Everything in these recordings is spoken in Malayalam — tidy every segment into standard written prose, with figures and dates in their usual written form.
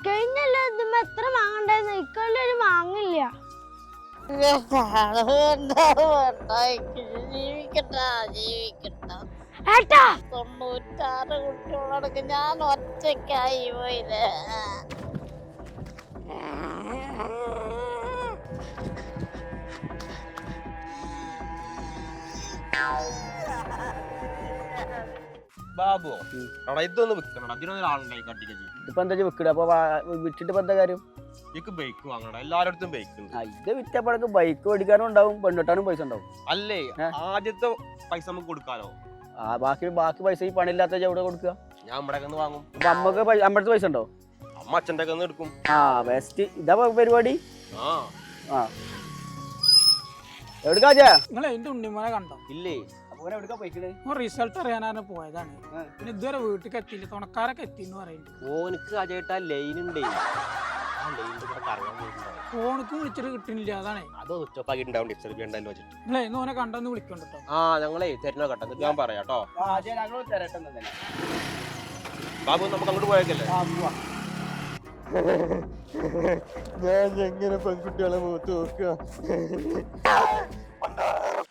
കഴിഞ്ഞല്ലോ ഇതുമ്മ എത്ര മാങ്ങണ്ടായിരുന്നു ഇക്കൊല്ലൊരു മാങ്ങില്ല. ഏട്ടാ 96 കുട്ടികളടക്കം ഞാൻ ഒറ്റയ്ക്കായി പോയില്ലേ. ബാബു ഇതൊന്ന് വിൽക്കണം, അതിനൊരാളുണ്ടായി കട്ടിക്ക്. ഇതിപ്പോ എന്താ വിൽക്കണ? അപ്പൊ വിറ്റിട്ട് ഇപ്പൊ എന്താ കാര്യം? എനിക്ക് ബൈക്ക് വാങ്ങണം, എല്ലാരടുത്തും ബൈക്ക് ഉണ്ട്. ഇത് വിറ്റപ്പോഴേക്ക് ബൈക്ക് മേടിക്കാനും ഉണ്ടാവും, പെണ്ണിട്ടാനും പൈസ ഉണ്ടാവും. അല്ലേ ആദ്യത്തെ പൈസ നമുക്ക് കൊടുക്കാലോ. ബാക്കി പൈസ ഈ പണിയില്ലാത്ത എവിടെ കൊടുക്കുക? ഞാൻ നമ്മുടെ വാങ്ങും. അപ്പൊ അമ്മക്ക് അമ്മടുത്ത് പൈസ ഉണ്ടോ? അമ്മ അച്ഛൻ്റെ എടുക്കും. ബെസ്റ്റ്. ഇതാ പരിപാടി. ആ എവിടുക്കാ നിങ്ങൾ എന്റെ ഉണ്ണിമോനെ കണ്ടോ? ഇല്ലേ. അപ്പൊ എവിടുക്കാ പോയിക്കണേ? റിസൾട്ട് അറിയാനാണ് പോയതാണ്. പിന്നെ ഇതുവരെ വീട്ടിൽ എത്തിയില്ല. തുണക്കാരൊക്കെ എത്തിന്ന് പറയുന്നുണ്ട്. ഓനക്ക് അജയേട്ടാ ലൈൻ ഉണ്ട്. ഫോണിക്ക് വിളിച്ചിട്ട് കിട്ടുന്നില്ല. അതാണ് അത് ഉച്ചപ്പാക്കിട്ടുണ്ടാവും. ഡിസ്റ്റർബ് ചെയ്യണ്ടല്ലോ വെച്ചിട്ട്. നിങ്ങളെ ഇന്ന് ഓനെ കണ്ടെന്ന് വിളിക്കണ്ടോ? ഞങ്ങളെ തരുന്ന കേട്ടോ, ഞാൻ പറയാട്ടോ. ബാബു നമുക്ക് അങ്ങോട്ട് പോയേക്കല്ലേ? ഞാൻ എങ്ങനെ പെൺകുട്ടികളെ മുഖത്ത് നോക്കുക?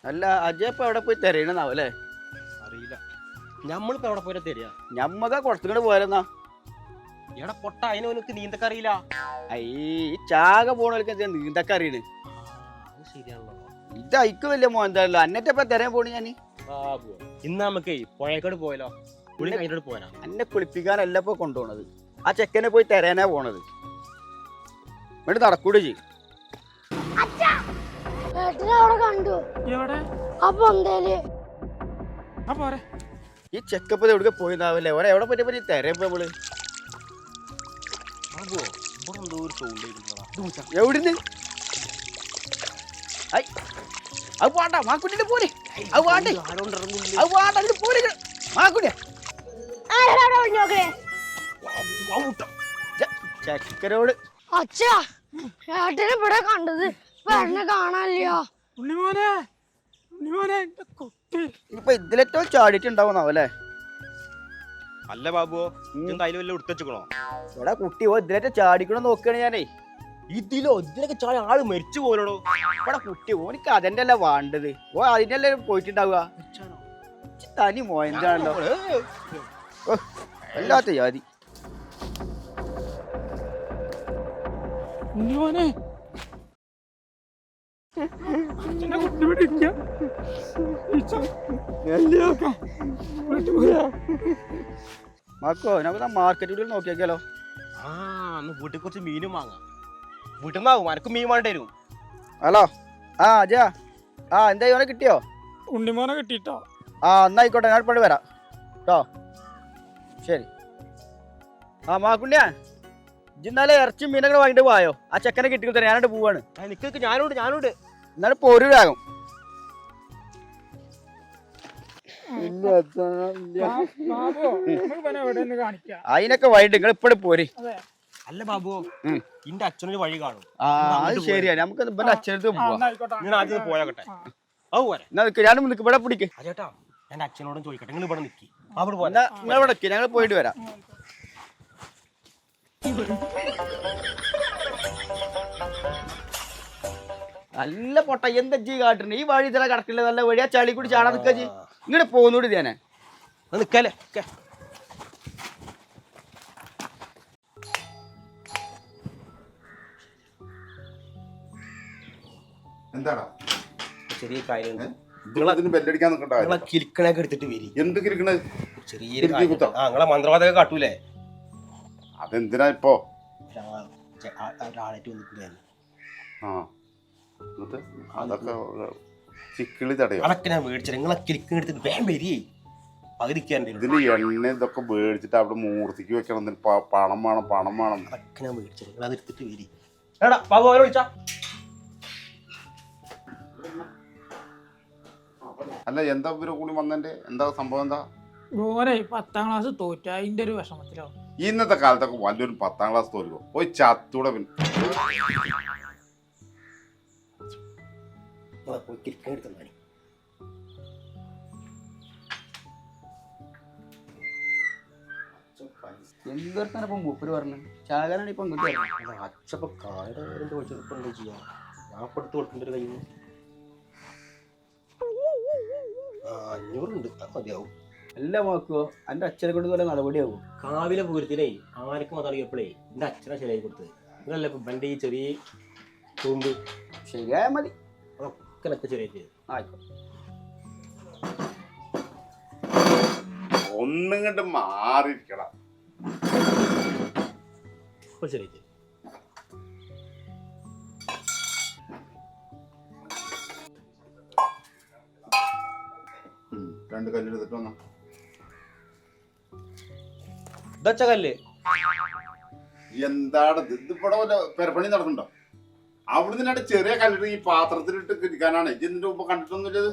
അല്ല അജയ് ഇപ്പൊ എവിടെ പോയി തെരയണെന്നാവല്ലേ? അറിയില്ല. നമ്മളിപ്പോ എവിടെ പോയാ തരിക? ഞമ്മക്ക കുറച്ചുകൂടെ പോയാലെന്നാ. എവിടെ പൊട്ട അതിനൊക്കെ നീന്തൊക്കെ അറിയില്ല. ഈ ചാക പോണവർക്ക് നീന്തൊക്കെ അറിയണ്. ശരിയാണല്ലോ. ഇത് അയക്ക് വലിയ മോന്തല്ലോ. അന്നറ്റപ്പ തെരയാൻ പോണി ഞാന്. ഇന്ന് നമുക്ക് പുഴയക്കോട് പോയാലോ? പോയാ എന്നെ കുളിപ്പിക്കാനല്ല ഇപ്പൊ കൊണ്ടുപോണത്. ആ ചെക്കനെ പോയി തെരയാനാ പോണത്. വേണ്ടി നടക്കൂടെ ചെയ്യും. അവിടെ കണ്ടു. എവിടെ? അപ്പൊ എന്തേല് ഈ ചെക്കപ്പ് എവിടെ പോയിന്നാവല്ലേ? ഓരോ എവിടെ പറ്റി തെരയപ്പോ നമ്മള് എവിടുന്ന്? അത് വേണ്ട മാക്കുട്ടിന്റെ പോരെ. അത് വേണ്ട അത് വേണ്ട പോരെ മാക്കുട്ടിയ ചെക്കരോട്. അച്ഛാ ഏട്ടനെ ഇവിടെ കണ്ടത് എന്നെ കാണാനില്ല. ഉണ്ണിമോനെ കുട്ടി ഇപ്പൊ ഇതിലേറ്റവും ചാടിയിട്ടുണ്ടാവുന്നാവല്ലേ? അല്ല ബാബുവോ, എന്തായാലും വല്ല ഉടുത്തച്ചോ? എടാ കുട്ടി ഓ ഇതിലേറ്റ ചാടിക്കണം നോക്കുകയാണ് ഞാനേ. ഇതിലൊക്കെ ചാടി ആള് മരിച്ചു പോലോ. ഇവിടെ കുട്ടി ഓനിക്ക് അതിന്റെ അല്ല വേണ്ടത്. ഓ അതിന്റെ അല്ലേ പോയിട്ടുണ്ടാവുക. തനി മോയന്താണല്ലോ. അല്ലാത്ത ജാതി. ഉണ്ണിമോനെ കുട്ടി മാക്കോ നമുക്ക് മാർക്കറ്റിൽ നോക്കിയാലോ? വീട്ടിൽ കുറച്ച് മീനും വാങ്ങാം. വീട്ടിൽ നിന്നാവും അനക്ക് മീൻ വേണ്ടി വരും. ഹലോ. അജാ എന്താ ഇവനെ കിട്ടിയോ? ഉണ്ണിമോനെ കിട്ടിട്ടോ? എന്നായിക്കോട്ടെ, ഞാൻ ഇപ്പോഴും വരാം കേട്ടോ. ശരി. മാക്കുണ്ണിയാ ഇന്നാലെ ഇറച്ചി മീനൊക്കെ വാങ്ങിട്ട് പോയോ? ആ ചെക്കനെ കിട്ടിക്കൊടുത്തരാ. ഞാനായിട്ട് പോവാണ്. എനിക്ക് ഞാനുണ്ട് എന്നാലും പോരു വേഗം. അതിനൊക്കെ വൈകിട്ട് നിങ്ങൾ ഇപ്പോഴും പോര്. അല്ല ബാബു, ഇന്റെ അച്ഛനൊരു വഴി കാണും. അത് ശരിയാ. നമുക്ക് ഇവന്റെ അച്ഛനടുത്ത് പോവാം. ഞാൻ ആദ്യം പോയാകട്ടെ. ഞാനും ഇവിടെ പിടിക്ക്. ചേട്ടാ ഞാൻ അച്ഛനോടും ചോദിക്കട്ടെ. നിങ്ങൾ ഇവിടെ നിൽക്കി. നിങ്ങൾ ഇവിടെ നിൽക്കി, ഞങ്ങൾ പോയിട്ട് വരാം. നല്ല പൊട്ട എന്താ ജി കാട്ടുന്നത്? ഈ വഴി ഇതല കിടക്കില്ല. നല്ല വഴി. ആ ചളി കൂടി ചാടാൻ നിൽക്കാ ജി. ഇങ്ങോട്ട് പോകുന്നൂടി ഞാനെ നിൽക്കാലേ. എന്താടാ ചെറിയ കാര്യം ബെല്ലടിക്കാൻ നിൽക്കണ്ട. കിരിക്കണൊക്കെ എടുത്തിട്ട് വരി. എന്ത് കിരിക്കണ? ചെറിയ നിങ്ങളെ മന്ത്രവാദമൊക്കെ കാട്ടൂലേ? അതെന്തിനാ ഇപ്പോ? ഒരാളായിട്ട് വന്നിട്ടുണ്ടായിരുന്നു. അതൊക്കെ ചിക്കിളി തടയോ? അതൊക്കെ ഞാൻ മേടിച്ചത്. നിങ്ങളെ കിരിക്കണ എടുത്തിട്ട് വേഗം വരി. പകുതിക്കാണ്ട് ഇതിന് എണ്ണ ഇതൊക്കെ മേടിച്ചിട്ട് അവിടെ മൂർത്തിക്ക് വെക്കണം. പണം വേണം. അതൊക്കെ ഞാൻ മേടിച്ചത്. നിങ്ങൾ അത് എടുത്തിട്ട് വരി. എടാ ബാബു അവരെ വിളിച്ചാ. അല്ല എന്താ ഇവരെ കൂടി വന്നെ? എന്താ സംഭവം? എന്താ ഓനെ 10ാം ക്ലാസ് തോറ്റ അതിന്റെ ഒരു വിഷമത്തിലോ? ഇന്നത്തെ കാലത്തൊക്കെ വലിയൊരു 10ാം ക്ലാസ് തോൽക്കോ? പോയി ചത്തൂടെ. പിന്നെ കിരിക്കണ എടുത്തു. എന്തൊരുത്താണ് ഇപ്പം മൂപ്പര് പറഞ്ഞു ചാകാനാണ് ഇപ്പം ഇങ്ങോട്ട് വരുന്നത്. അച്ഛപ്പ കായുടെ ചോദിച്ചപ്പോ എന്താ ചെയ്യാ? ഞാൻ ഇപ്പൊ എടുത്ത് കൊടുക്കേണ്ട ഒരു കയ്യിൽ 500 ഉണ്ട്, അത് മതിയാവും. എല്ലാം നോക്കുവോ എൻ്റെ അച്ഛനെ കൊണ്ട് പോലെ നടപടിയാവും. കാവിലെ പൂരത്തിനേ ആനക്ക് മതറിയപ്പോഴേ എന്റെ അച്ഛനെ ശരിയായി കൊടുത്തത്. നിങ്ങളല്ലേ ഇപ്പൊ എന്റെ ഈ ചെറിയ തൂമ്പ് ശരിയായ മതി. അതൊക്കെ എനിക്ക് ശരിയായി ചെയ്തു. ആയിക്കോട്ടെ. ഒന്നും കണ്ട് മാറിയിരിക്കടാ. ഇപ്പൊ ശരിയായി ചെയ്തു. രണ്ട് കല്ലെടുത്തിട്ട് വന്ന ഇതച്ച കല്ല് എന്താണ് ഇതിവിടെ വല്ല പെരപ്പണി നടക്കുന്നുണ്ടോ? അവിടെ നിന്നാണ് ചെറിയ കല്ലിട്ട് ഈ പാത്രത്തിലിട്ട് ഇരിക്കാനാണ്. ഇതിന്റെ മുമ്പ് കണ്ടിട്ടൊന്നുമില്ലത്.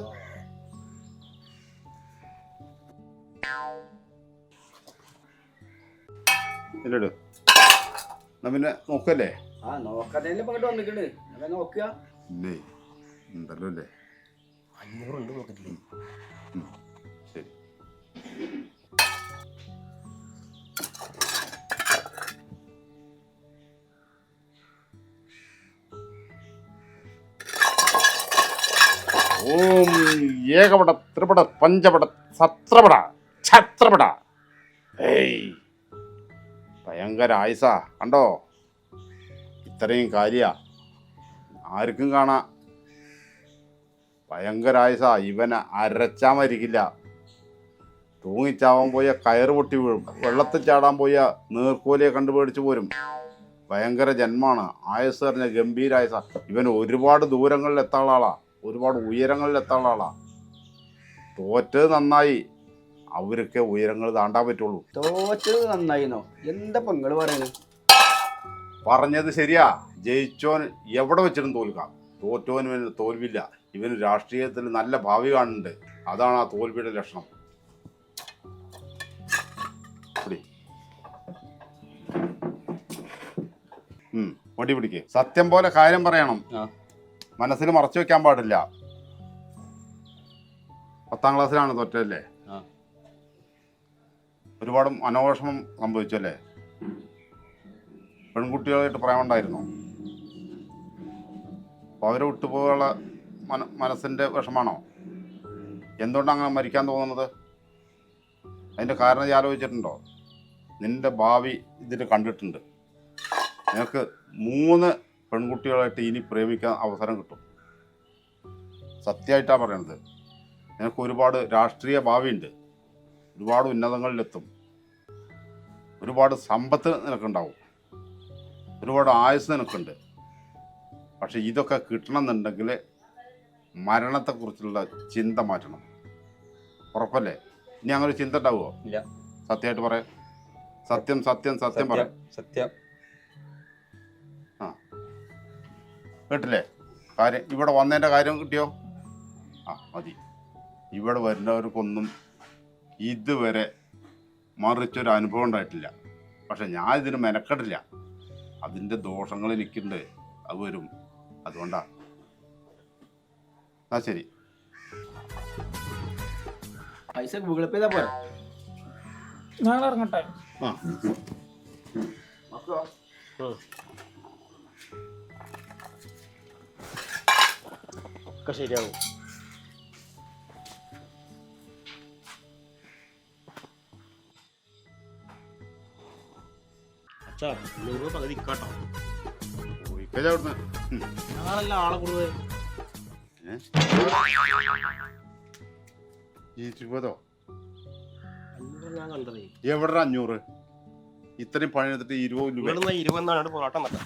ഇല്ലടോ എന്നാ പിന്നെ നോക്കല്ലേ? ആ നോക്കാതെ ഇങ്ങോട്ട് വന്നിട്ടുണ്ട്. അതെ നോക്കുക. ഇല്ലേ ഉണ്ടല്ലോ അല്ലേ? 500 ഉണ്ട് നോക്കിട്ടില്ലേ? ശരി. ഓം ഏകപട ത്രിപട പഞ്ചപട സത്രപട ഛത്രപട. ഏയ് ഭയങ്കര ആയുസ കണ്ടോ? ഇത്രയും കാര്യ ആർക്കും കാണാ. ഭയങ്കര ആയുസ. ഇവനെ അരച്ചാ മരിക്കില്ല. തൂങ്ങിച്ചാവാൻ പോയ കയറ് പൊട്ടി വീഴും. വെള്ളത്തിൽ ചാടാൻ പോയ നീർക്കോലിയെ കണ്ടുപേടിച്ചു പോരും. ഭയങ്കര ജന്മാണ്. ആയുസ് പറഞ്ഞ ഗംഭീര ആയുസ. ഇവൻ ഒരുപാട് ദൂരങ്ങളിൽ എത്താനുള്ള ആളാ. ഒരുപാട് ഉയരങ്ങളിൽ എത്താനുള്ള ആളാ. തോറ്റത് നന്നായി. അവരൊക്കെ ഉയരങ്ങൾ താണ്ടാൻ പറ്റുള്ളൂ. തോറ്റത് നന്നായിന്നോ? എന്താ പെങ്ങള് പറയുന്നത്? പറഞ്ഞത് ശരിയാ. ജയിച്ചോൻ എവിടെ വെച്ചിട്ടും തോൽക്കാം. തോറ്റോന് തോൽവില്ല. ഇവന് രാഷ്ട്രീയത്തിൽ നല്ല ഭാവി കാണുന്നുണ്ട്. അതാണ് ആ തോൽവിയുടെ ലക്ഷണം. മടി പിടിക്ക്. സത്യം പോലെ കാര്യം പറയണം. മനസ്സിൽ മറച്ചു വെക്കാൻ പാടില്ല. 10ാം ക്ലാസ്സിലാണ് തോറ്റല്ലേ? ഒരുപാട് മനോവിഷമം സംഭവിച്ചല്ലേ? പെൺകുട്ടികളായിട്ട് പ്രേമുണ്ടായിരുന്നു. അപ്പോൾ അവരെ വിട്ടുപോകാനുള്ള മനസ്സിൻ്റെ വിഷമാണോ? എന്തുകൊണ്ടാണ് അങ്ങനെ മരിക്കാൻ തോന്നുന്നത്? അതിൻ്റെ കാരണം ആലോചിച്ചിട്ടുണ്ടോ? നിൻ്റെ ഭാവി ഇതിൽ കണ്ടിട്ടുണ്ട്. നിനക്ക് 3 പെൺകുട്ടികളായിട്ട് ഇനി പ്രേമിക്കാൻ അവസരം കിട്ടും. സത്യമായിട്ടാണ് പറയണത്. നിനക്ക് ഒരുപാട് രാഷ്ട്രീയ ഭാവിയുണ്ട്. ഒരുപാട് ഉന്നതങ്ങളിലെത്തും. ഒരുപാട് സമ്പത്ത് നിനക്കുണ്ടാവും. ഒരുപാട് ആയുസ് നിനക്കുണ്ട്. പക്ഷെ ഇതൊക്കെ കിട്ടണമെന്നുണ്ടെങ്കിൽ മരണത്തെക്കുറിച്ചുള്ള ചിന്ത മാറ്റണം. ഉറപ്പല്ലേ? ഇനി അങ്ങനെ ചിന്ത ഉണ്ടാവുമോ? ഇല്ല. സത്യമായിട്ട് പറയാം. സത്യം സത്യം സത്യം പറയാം. സത്യം. ആ കേട്ടില്ലേ കാര്യം? ഇവിടെ വന്നതിൻ്റെ കാര്യം കിട്ടിയോ? ആ മതി. ഇവിടെ വരുന്നവർക്കൊന്നും ഇതുവരെ മറിച്ചൊരു അനുഭവം ഉണ്ടായിട്ടില്ല. പക്ഷെ ഞാൻ ഇതിന് മെനക്കെടില്ല. അതിൻ്റെ ദോഷങ്ങൾ എനിക്കുണ്ട്. അത് വരും. അതുകൊണ്ടാണ്. ആ ശരി. പൈസ ഗൂഗിൾ പേ ചെയ്താ പോരാ? ഞാൻ ഇറങ്ങട്ടെ. ആ ഒക്കെ ശരിയാവും. അച്ഛാ 100 രൂപ പകുതി ഇക്കാട്ടോ. പോയിക്കഴിഞ്ഞാൽ അവിടുന്ന് ഞാനല്ല ആളെ കൂടുതൽ. 20 ഞാൻ കണ്ടതേ. എവിടെ 500? ഇത്രയും പണിയെടുത്തിട്ട് 20 രൂപ. 20 പൊറാട്ടം നട്ടാ